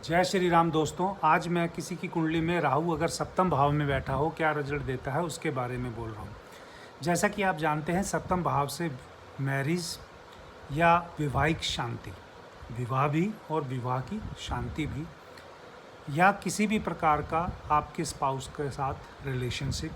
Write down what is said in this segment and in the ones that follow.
जय श्री राम दोस्तों। आज मैं किसी की कुंडली में राहु अगर सप्तम भाव में बैठा हो क्या रिजल्ट देता है उसके बारे में बोल रहा हूँ। जैसा कि आप जानते हैं सप्तम भाव से मैरिज या विवाहिक शांति, विवाह भी और विवाह की शांति भी, या किसी भी प्रकार का आपके स्पाउस के साथ रिलेशनशिप,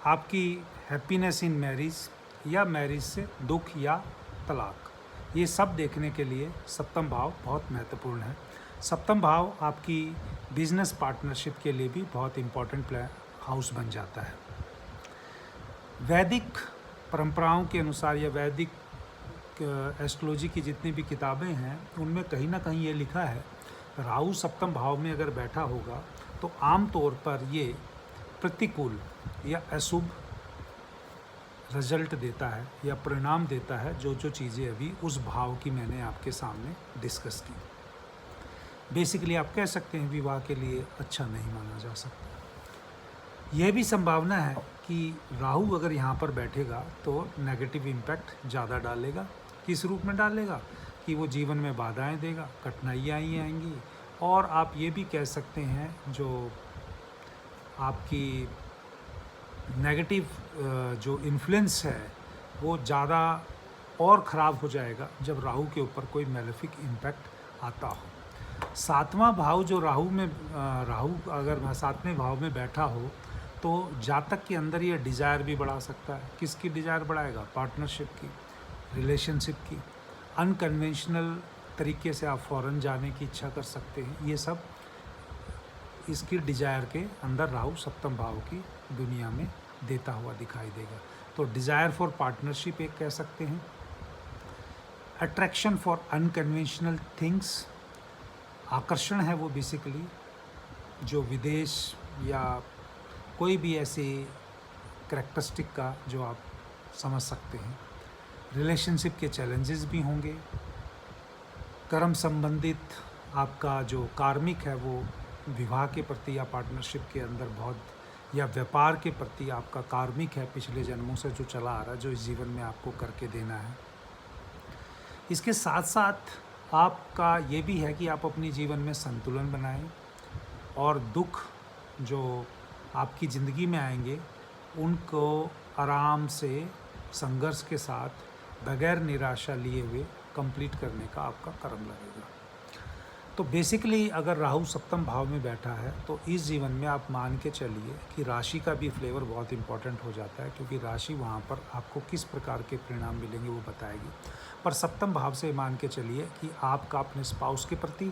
आपकी हैप्पीनेस इन मैरिज या मैरिज से दुख या तलाक, ये सब देखने के लिए सप्तम भाव बहुत महत्वपूर्ण है। सप्तम भाव आपकी बिजनेस पार्टनरशिप के लिए भी बहुत इम्पोर्टेंट हाउस बन जाता है। वैदिक परंपराओं के अनुसार या वैदिक एस्ट्रोलॉजी की जितनी भी किताबें हैं उनमें कहीं ना कहीं ये लिखा है राहु सप्तम भाव में अगर बैठा होगा तो आम तौर पर ये प्रतिकूल या अशुभ रिजल्ट देता है या परिणाम देता है। जो चीज़ें अभी उस भाव की मैंने आपके सामने डिस्कस की, बेसिकली आप कह सकते हैं विवाह के लिए अच्छा नहीं माना जा सकता। यह भी संभावना है कि राहु अगर यहाँ पर बैठेगा तो नेगेटिव इम्पैक्ट ज़्यादा डालेगा। किस रूप में डालेगा कि वो जीवन में बाधाएं देगा, कठिनाइयाँ ही आएंगी, और आप ये भी कह सकते हैं जो आपकी नेगेटिव जो इन्फ्लुएंस है वो ज़्यादा और ख़राब हो जाएगा जब राहु के ऊपर कोई मैलेफिक इम्पैक्ट आता हो। सातवां भाव जो राहु अगर सातवें भाव में बैठा हो तो जातक के अंदर ये डिज़ायर भी बढ़ा सकता है। किसकी डिज़ायर बढ़ाएगा? पार्टनरशिप की, रिलेशनशिप की। अनकन्वेंशनल तरीके से आप फॉरेन जाने की इच्छा कर सकते हैं। ये सब इसकी डिज़ायर के अंदर राहु सप्तम भाव की दुनिया में देता हुआ दिखाई देगा। तो डिज़ायर फॉर पार्टनरशिप एक कह सकते हैं, अट्रैक्शन फॉर अनकन्वेंशनल थिंग्स, आकर्षण है वो बेसिकली जो विदेश या कोई भी ऐसी करैक्टरिस्टिक का जो आप समझ सकते हैं। रिलेशनशिप के चैलेंजेस भी होंगे। कर्म संबंधित आपका जो कार्मिक है वो विवाह के प्रति या पार्टनरशिप के अंदर बहुत, या व्यापार के प्रति आपका कार्मिक है पिछले जन्मों से जो चला आ रहा है, जो इस जीवन में आपको करके देना है। इसके साथ साथ आपका ये भी है कि आप अपनी जीवन में संतुलन बनाएं और दुख जो आपकी ज़िंदगी में आएंगे उनको आराम से संघर्ष के साथ बगैर निराशा लिए हुए कंप्लीट करने का आपका कर्म लगेगा। तो बेसिकली अगर राहु सप्तम भाव में बैठा है तो इस जीवन में आप मान के चलिए कि राशि का भी फ्लेवर बहुत इंपॉर्टेंट हो जाता है, क्योंकि राशि वहाँ पर आपको किस प्रकार के परिणाम मिलेंगे वो बताएगी। पर सप्तम भाव से मान के चलिए कि आपका अपने स्पाउस के प्रति